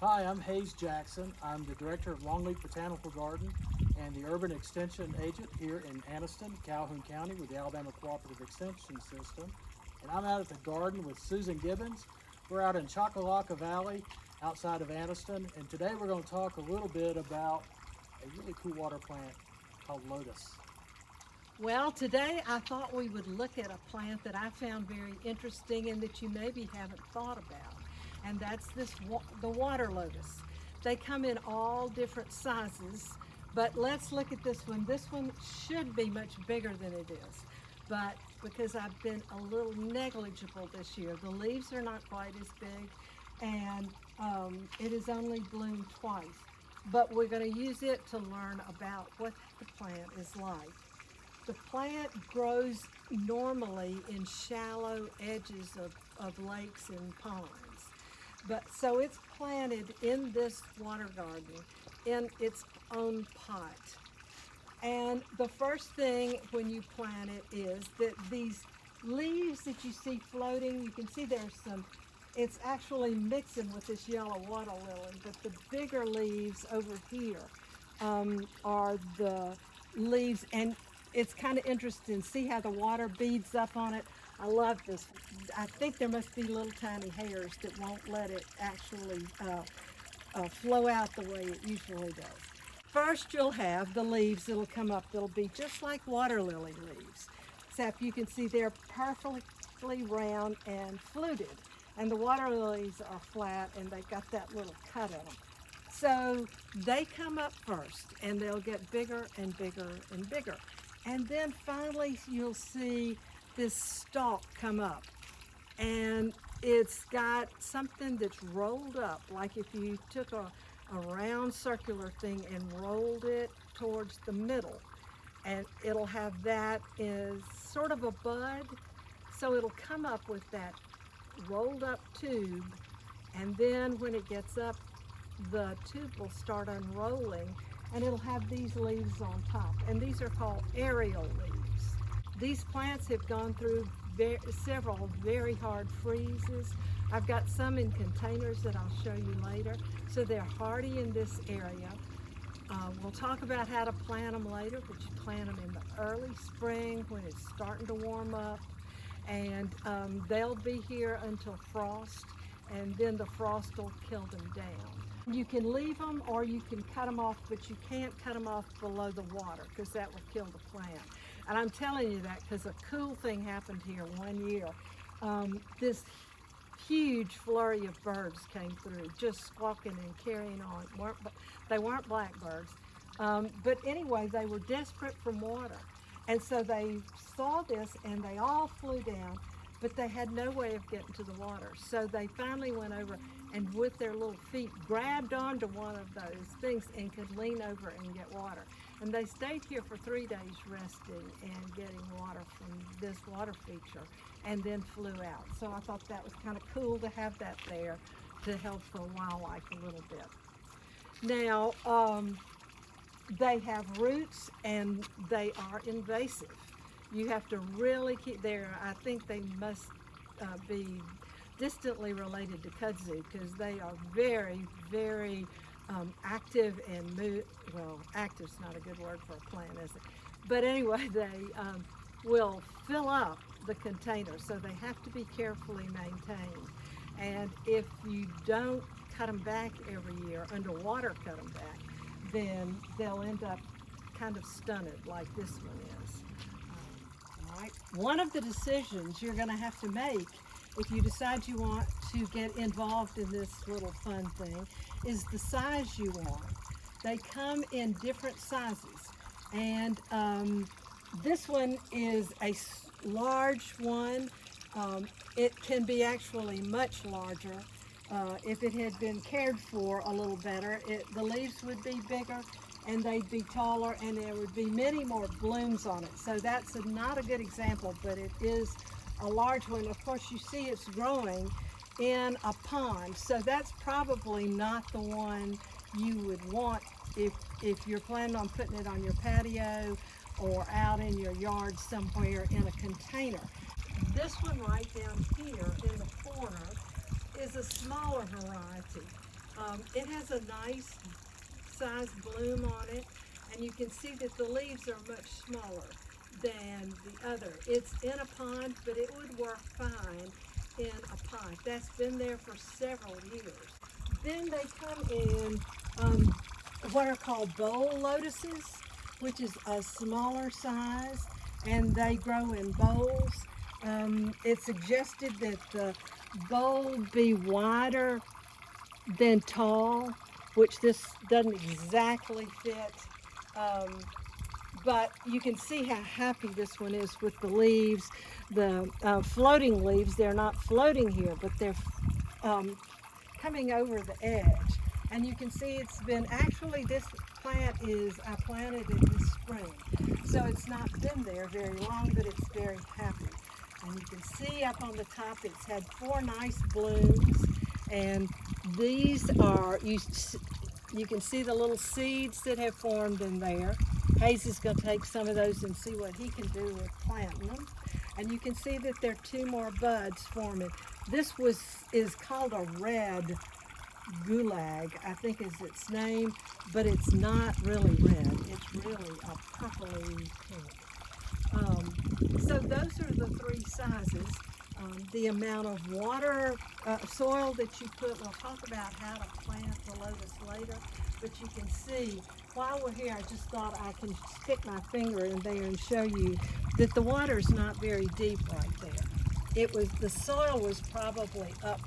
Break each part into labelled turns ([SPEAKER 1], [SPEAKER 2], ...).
[SPEAKER 1] Hi, I'm Hayes Jackson. I'm the director of Longleaf Botanical Garden and the Urban Extension Agent here in Anniston, Calhoun County with the Alabama Cooperative Extension System. And I'm out at the garden with Susan Gibbins. We're out in Choccolocca Valley outside of Anniston, and today we're going to talk a little bit about a really cool water plant called Lotus.
[SPEAKER 2] Well, today I thought we would look at a plant that I found very interesting and that you maybe haven't thought about, and that's the water lotus. They come in all different sizes, but let's look at this one. This one should be much bigger than it is, but because I've been a little negligible this year, the leaves are not quite as big, and it has only bloomed twice. But we're going to use it to learn about what the plant is like. The plant grows normally in shallow edges of lakes and ponds. But so it's planted in this water garden in its own pot. And the first thing when you plant it is that these leaves that you see floating, you can see there's some, it's actually mixing with this yellow water lily, but the bigger leaves over here are the leaves, and it's kind of interesting. See how the water beads up on it? I love this. I think there must be little tiny hairs that won't let it actually flow out the way it usually does. First, you'll have the leaves that'll come up that'll be just like water lily leaves, except you can see they're perfectly round and fluted. And the water lilies are flat and they've got that little cut in them. So they come up first and they'll get bigger and bigger and bigger. And then finally you'll see this stalk come up, and it's got something that's rolled up, like if you took a round circular thing and rolled it towards the middle, and it'll have that as sort of a bud. So it'll come up with that rolled up tube, and then when it gets up, the tube will start unrolling and it'll have these leaves on top, and these are called aerial leaves. These plants have gone through several very hard freezes. I've got some in containers that I'll show you later, so they're hardy in this area. We'll talk about how to plant them later, but you plant them in the early spring when it's starting to warm up, and they'll be here until frost, and then the frost will kill them down. You can leave them or you can cut them off, but you can't cut them off below the water because that will kill the plant. And I'm telling you that because a cool thing happened here one year. This huge flurry of birds came through, just squawking and carrying on. They weren't blackbirds, but anyway, they were desperate for water. And so they saw this and they all flew down, but they had no way of getting to the water. So they finally went over and with their little feet grabbed onto one of those things and could lean over and get water. And they stayed here for 3 days resting and getting water from this water feature, and then flew out. So I thought that was kind of cool to have that there to help the wildlife a little bit. Now, they have roots and they are invasive. You have to really keep there. I think they must be distantly related to kudzu because they are very, very active and well, active's not a good word for a plant, is it? But anyway, they will fill up the container, so they have to be carefully maintained. And if you don't cut them back every year, underwater cut them back, then they'll end up kind of stunted like this one is. All right. One of the decisions you're going to have to make if you decide you want to get involved in this little fun thing is the size you want. They come in different sizes, and this one is a large one. It can be actually much larger. If it had been cared for a little better, the leaves would be bigger and they'd be taller and there would be many more blooms on it. So that's not a good example, but it is a large one. Of course, you see it's growing in a pond, so that's probably not the one you would want if you're planning on putting it on your patio or out in your yard somewhere in a container. This one right down here in the corner is a smaller variety. It has a nice size bloom on it, and you can see that the leaves are much smaller than the other. It's in a pond, but it would work fine in a pot. That's been there for several years. Then they come in what are called bowl lotuses, which is a smaller size, and they grow in bowls. It's suggested that the bowl be wider than tall, which this doesn't exactly fit. But you can see how happy this one is with the leaves, the floating leaves. They're not floating here, but they're coming over the edge. And you can see it's been, actually this plant I planted it this spring. So it's not been there very long, but it's very happy. And you can see up on the top, it's had 4 nice blooms. And these are, you can see the little seeds that have formed in there. Hayes is going to take some of those and see what he can do with planting them. And you can see that there are 2 more buds forming. This is called a red gulag, I think is its name, but it's not really red. It's really a purpley pink. So those are the 3 sizes. The amount of water, soil that you put, we'll talk about how to plant the lotus later, but you can see, while we're here, I just thought I can stick my finger in there and show you that the water's not very deep right there. The soil was probably up,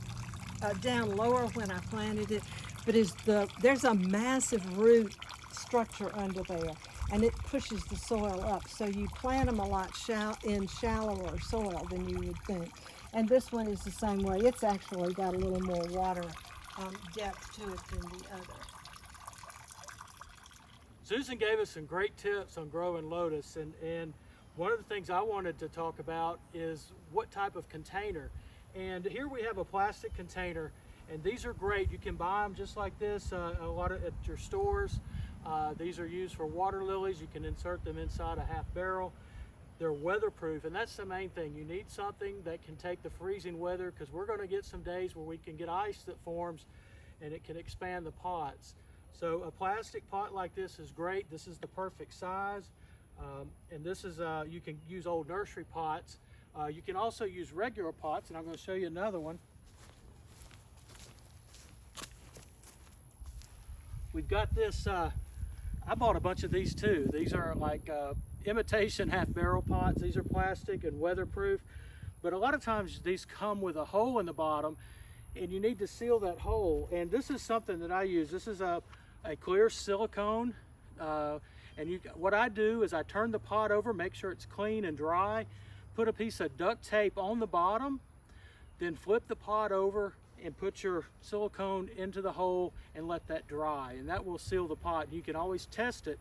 [SPEAKER 2] down lower when I planted it, but there's a massive root structure under there, and it pushes the soil up. So you plant them a lot in shallower soil than you would think. And this one is the same way. It's actually got a little more water depth to it than the other.
[SPEAKER 1] Susan gave us some great tips on growing lotus, and one of the things I wanted to talk about is what type of container. And here we have a plastic container, and these are great. You can buy them just like this a lot at your stores. These are used for water lilies. You can insert them inside a half barrel. They're weatherproof, and that's the main thing. You need something that can take the freezing weather, because we're going to get some days where we can get ice that forms and it can expand the pots. So a plastic pot like this is great. This is the perfect size. And this is, you can use old nursery pots. You can also use regular pots, and I'm going to show you another one. We've got this, I bought a bunch of these too. These are like imitation half barrel pots. These are plastic and weatherproof, but a lot of times these come with a hole in the bottom, and you need to seal that hole. And this is something that I use. This is a clear silicone, and what I do is I turn the pot over, make sure it's clean and dry, put a piece of duct tape on the bottom, then flip the pot over and put your silicone into the hole and let that dry, and that will seal the pot. You can always test it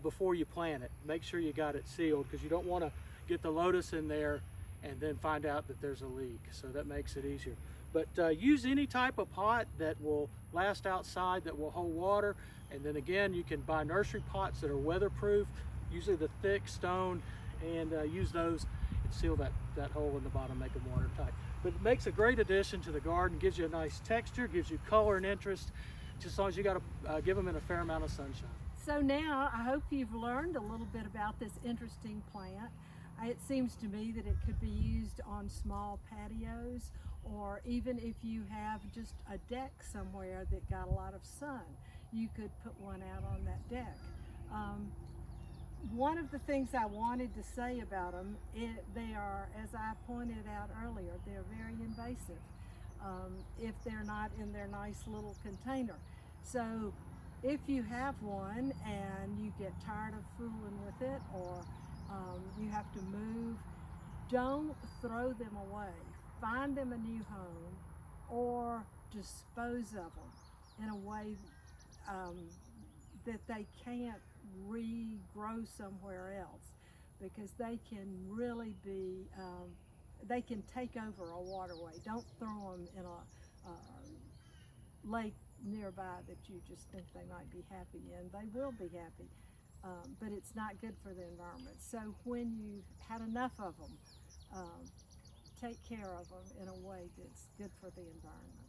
[SPEAKER 1] before you plant it. Make sure you got it sealed, because you don't want to get the lotus in there and then find out that there's a leak. So that makes it easier. But use any type of pot that will last outside, that will hold water. And then again, you can buy nursery pots that are weatherproof, usually the thick stone, and use those and seal that hole in the bottom, make them watertight. But it makes a great addition to the garden, gives you a nice texture, gives you color and interest, just as long as you got to give them in a fair amount of sunshine.
[SPEAKER 2] So now I hope you've learned a little bit about this interesting plant. It seems to me that it could be used on small patios, or even if you have just a deck somewhere that got a lot of sun, you could put one out on that deck. One of the things I wanted to say about them, they are, as I pointed out earlier, they're very invasive if they're not in their nice little container. So if you have one and you get tired of fooling with it, or you have to move, don't throw them away. Find them a new home, or dispose of them in a way that they can't regrow somewhere else, because they can really be, they can take over a waterway. Don't throw them in a lake nearby that you just think they might be happy in. They will be happy, but it's not good for the environment. So when you've had enough of them, take care of them in a way that's good for the environment.